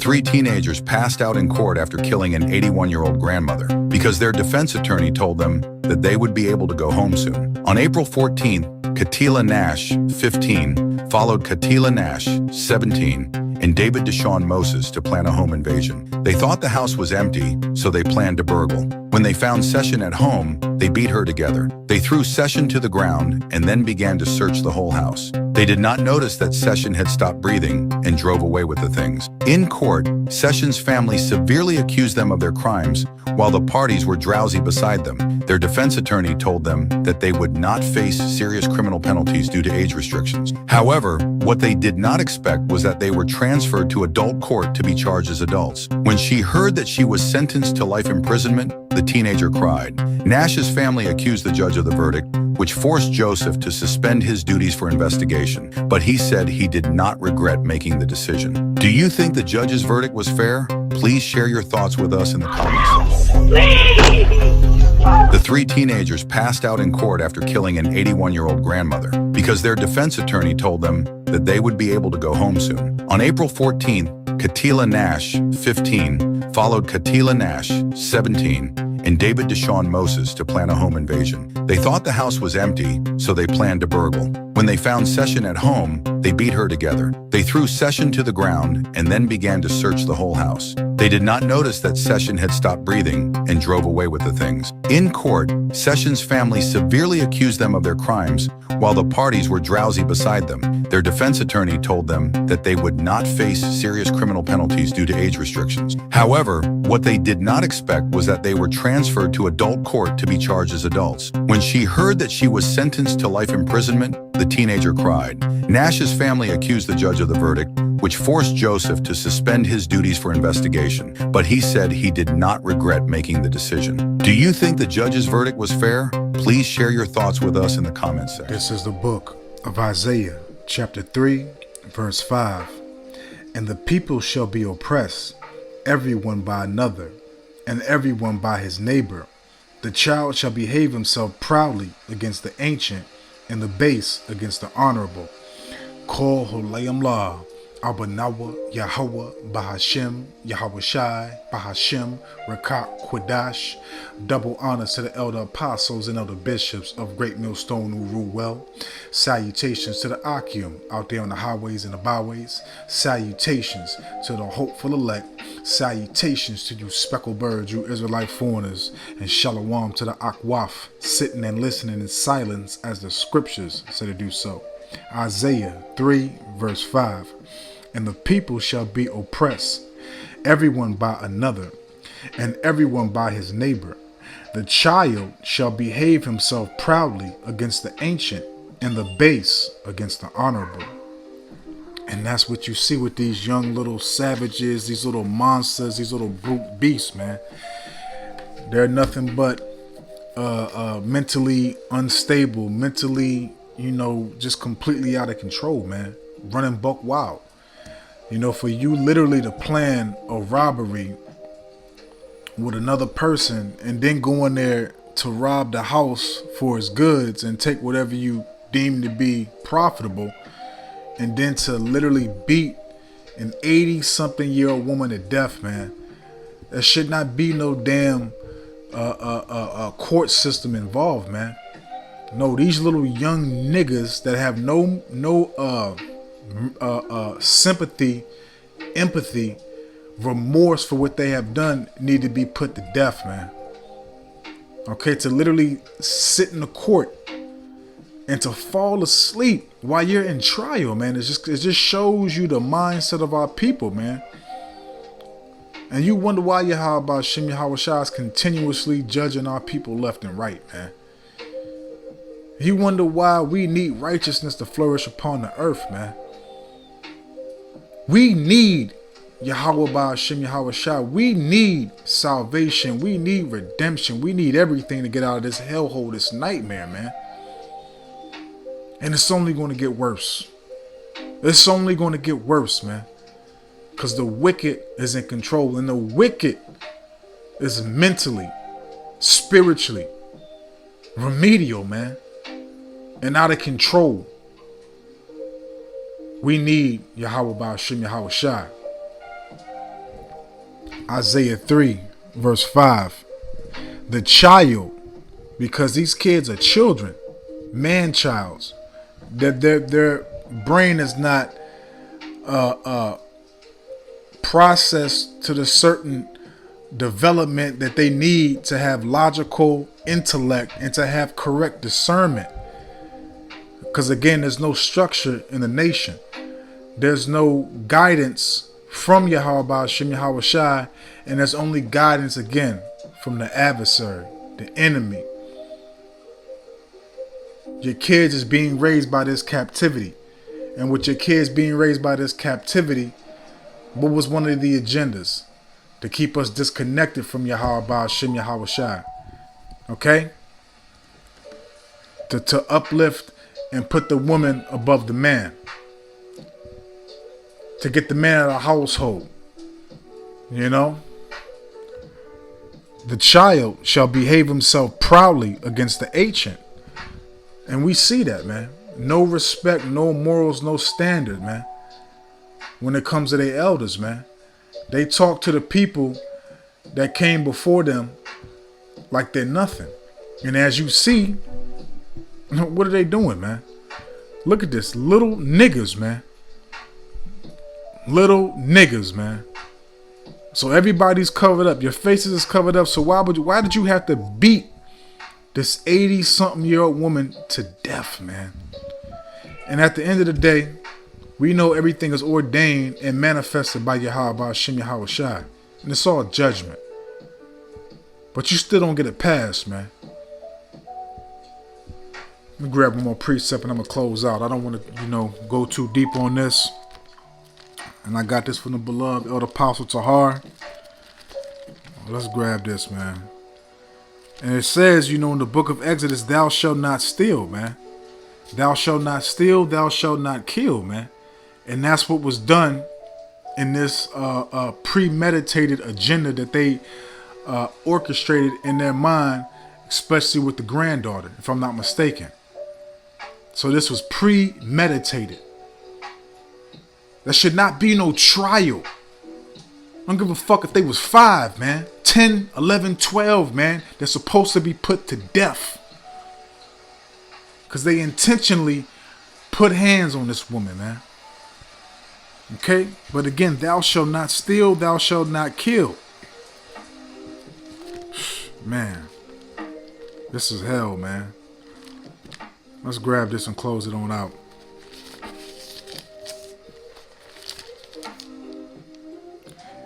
three teenagers passed out in court after killing an 81-year-old grandmother because their defense attorney told them that they would be able to go home soon. On April 14th, Katila Nash, 15, followed Katila Nash, 17, and David Deshaun Moses to plan a home invasion. They thought the house was empty, so they planned to burgle. When they found Session at home, they beat her together. They threw Session to the ground and then began to search the whole house. They did not notice that Session had stopped breathing and drove away with the things. In court, Session's family severely accused them of their crimes while the parties were drowsy beside them. Their defense attorney told them that they would not face serious criminal penalties due to age restrictions. However, what they did not expect was that they were transferred to adult court to be charged as adults. When she heard that she was sentenced to life imprisonment, the teenager cried. Nash's family accused the judge of the verdict, which forced Joseph to suspend his duties for investigation, but he said he did not regret making the decision. Do you think the judge's verdict was fair? Please share your thoughts with us in the comments section. The three teenagers passed out in court after killing an 81-year-old grandmother because their defense attorney told them that they would be able to go home soon. On April 14th, Katila Nash, 15, followed Katila Nash, 17, and David Deshaun Moses to plan a home invasion. They thought the house was empty, so they planned to burgle. When they found Session at home, they beat her together. They threw Session to the ground and then began to search the whole house. They did not notice that Session had stopped breathing and drove away with the things. In court, Session's family severely accused them of their crimes while the parties were drowsy beside them. Their defense attorney told them that they would not face serious criminal penalties due to age restrictions. However, what they did not expect was that they were transferred to adult court to be charged as adults. When she heard that she was sentenced to life imprisonment, the teenager cried. Nash's family accused the judge of the verdict, which forced Joseph to suspend his duties for investigation, but he said he did not regret making the decision. Do you think the judge's verdict was fair? Please share your thoughts with us in the comments section. This is the book of Isaiah, chapter 3, verse 5. And the people shall be oppressed, everyone by another, and everyone by his neighbor. The child shall behave himself proudly against the ancient, and the base against the honorable. Kol Holayim La, Abanawa, Yahweh, Bahashem, Yahweh Shai, Bahashem, Rakak, Quadash. Double honors to the elder apostles and elder bishops of Great Millstone who rule well. Salutations to the Akim out there on the highways and the byways. Salutations to the hopeful elect. Salutations to you speckled birds, you Israelite foreigners. And shalom to the Akwaf, sitting and listening in silence as the scriptures say to do so. Isaiah 3, verse 5. And the people shall be oppressed, everyone by another, and everyone by his neighbor. The child shall behave himself proudly against the ancient, and the base against the honorable. And that's what you see with these young little savages, these little monsters, these little brute beasts, man. They're nothing but mentally unstable, mentally, just completely out of control, man. Running buck wild. For you literally to plan a robbery with another person and then go in there to rob the house for its goods and take whatever you deem to be profitable, and then to literally beat an 80-something-year-old woman to death, man. There should not be no damn court system involved, man. No, these little young niggas that have no sympathy, empathy, remorse for what they have done need to be put to death, man. Okay, to literally sit in the court and to fall asleep while you're in trial, man. It just shows you the mindset of our people, man. And you wonder why Yahweh Shem Yahweh Shai is continuously judging our people left and right, man. You wonder why we need righteousness to flourish upon the earth, man. We need Yahweh Ba'ashem Yahweh Shai. We need salvation. We need redemption. We need everything to get out of this hellhole, this nightmare, man. And it's only going to get worse. It's only going to get worse, man. Because the wicked is in control. And the wicked is mentally, spiritually, remedial, man. And out of control. We need Yahweh Ba'ashem Yahweh Shai. Isaiah 3, verse 5. The child, because these kids are children, man-childs, their brain is not processed to the certain development that they need to have logical intellect and to have correct discernment. Because again, there's no structure in the nation. There's no guidance from Yahweh Shem Yahweh Shai, and there's only guidance again from the adversary, the enemy. Your kids is being raised by this captivity. And with your kids being raised by this captivity, what was one of the agendas? To keep us disconnected from Yahweh Shem Yahweh Shai. Okay? To uplift and put the woman above the man. To get the man out of the household. You know? The child shall behave himself proudly against the ancient. And we see that, man. No respect, no morals, no standard, man. When it comes to their elders, man. They talk to the people that came before them like they're nothing. And as you see, what are they doing, man? Look at this. Little niggas, man. Little niggas, man. So everybody's covered up. Your faces is covered up. So why did you have to beat this 80-something-year-old woman to death, man? And at the end of the day, we know everything is ordained and manifested by Yahweh Shem Yahweh Shai. And it's all judgment. But you still don't get it passed, man. Let me grab one more precept and I'm going to close out. I don't want to, go too deep on this. And I got this from the beloved Elder Apostle Tahar. Let's grab this, man. And it says, in the book of Exodus, thou shalt not steal, man. Thou shalt not steal, thou shalt not kill, man. And that's what was done in this premeditated agenda that they orchestrated in their mind, especially with the granddaughter, if I'm not mistaken. So this was premeditated. There should not be no trial. I don't give a fuck if they was 5, man. 10, 11, 12, man. They're supposed to be put to death. Because they intentionally put hands on this woman, man. Okay? But again, thou shalt not steal, thou shalt not kill. Man. This is hell, man. Let's grab this and close it on out.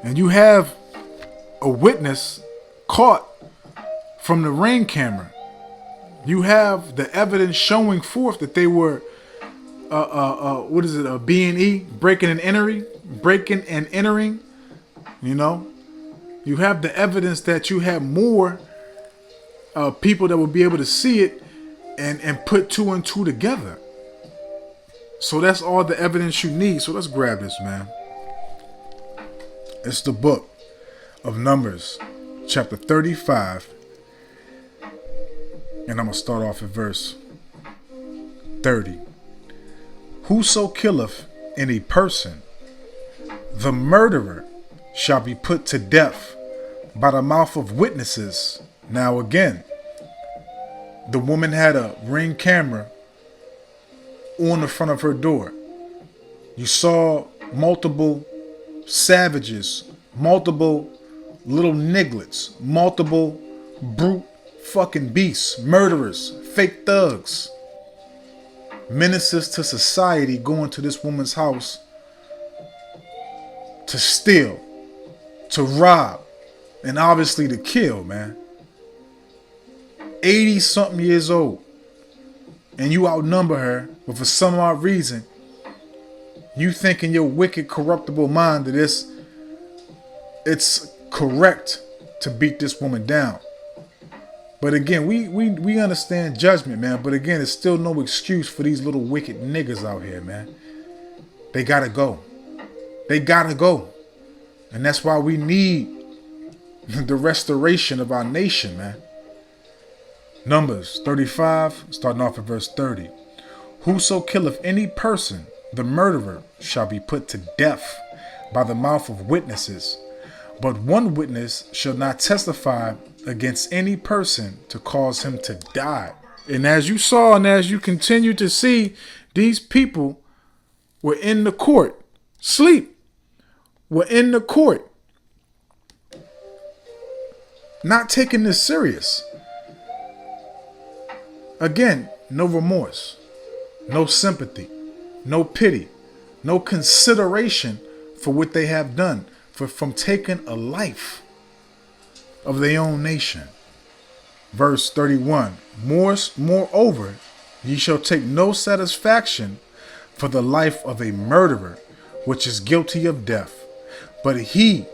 And you have a witness caught from the ring camera. You have the evidence showing forth that they were, a B&E, breaking and entering. You have the evidence that you have more people that will be able to see it and put 2 and 2 together. So that's all the evidence you need. So let's grab this, man. It's the book of Numbers, chapter 35. And I'm going to start off at verse 30. Whoso killeth any person, the murderer shall be put to death by the mouth of witnesses. Now again, the woman had a ring camera on the front of her door. You saw multiple savages, multiple little nigglets, multiple brute fucking beasts, murderers, fake thugs, menaces to society going to this woman's house to steal, to rob, and obviously to kill, man. 80-something years old, and you outnumber her, but for some odd reason, you think in your wicked, corruptible mind that it's correct to beat this woman down. But again, we understand judgment, man. But again, it's still no excuse for these little wicked niggas out here, man. They gotta go. They gotta go. And that's why we need the restoration of our nation, man. Numbers 35, starting off at verse 30. Whoso killeth any person, the murderer shall be put to death by the mouth of witnesses. But one witness shall not testify against any person to cause him to die. And as you saw and as you continue to see, these people were in the court, were in the court, not taking this serious. Again, no remorse, no sympathy, no pity, no consideration for what they have done, from taking a life of their own nation. Verse 31, moreover, ye shall take no satisfaction for the life of a murderer, which is guilty of death, but he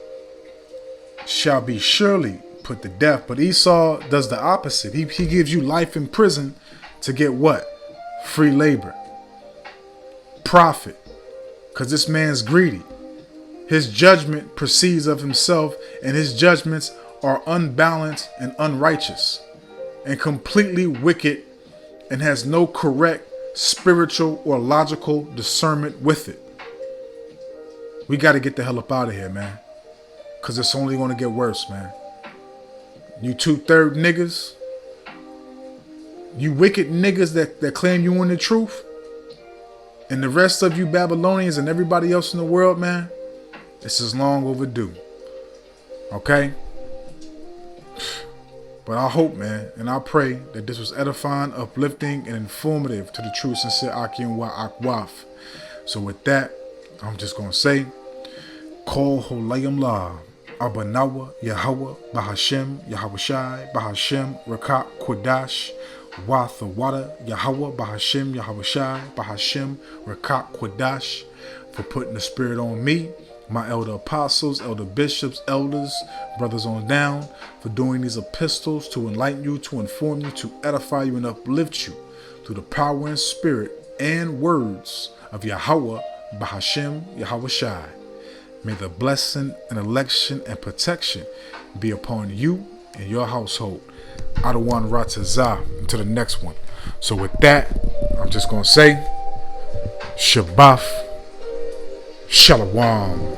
shall be surely put to death. But Esau does the opposite. He gives you life in prison to get what? Free labor, profit, because this man's greedy. His judgment proceeds of himself, and his judgments are unbalanced and unrighteous and completely wicked, and has no correct spiritual or logical discernment with it. We got to get the hell up out of here, man, because it's only going to get worse, man. You 2/3 niggas, you wicked niggas that claim you in the truth, and the rest of you Babylonians and everybody else in the world, man, this is long overdue. Okay? But I hope, man, and I pray that this was edifying, uplifting, and informative to the true, sincere Akim Wa Akwaf. So with that, I'm just going to say, Kol Holayim La, Abanawa, Yahweh, Bahashem, Yahweh Shai, Bahashem, Rakat, Kodash, Wathawada, Yahweh, Bahashem, Yahweh Shai, Bahashem, Rakat, Kodash, for putting the spirit on me, my elder apostles, elder bishops, elders, brothers on down, for doing these epistles to enlighten you, to inform you, to edify you, and uplift you through the power and spirit and words of Yahweh, Bahashem, Yahweh Shai. May the blessing and election and protection be upon you and your household. Adawan Ratazah, until the next one. So with that, I'm just going to say, Shabbat Shalom.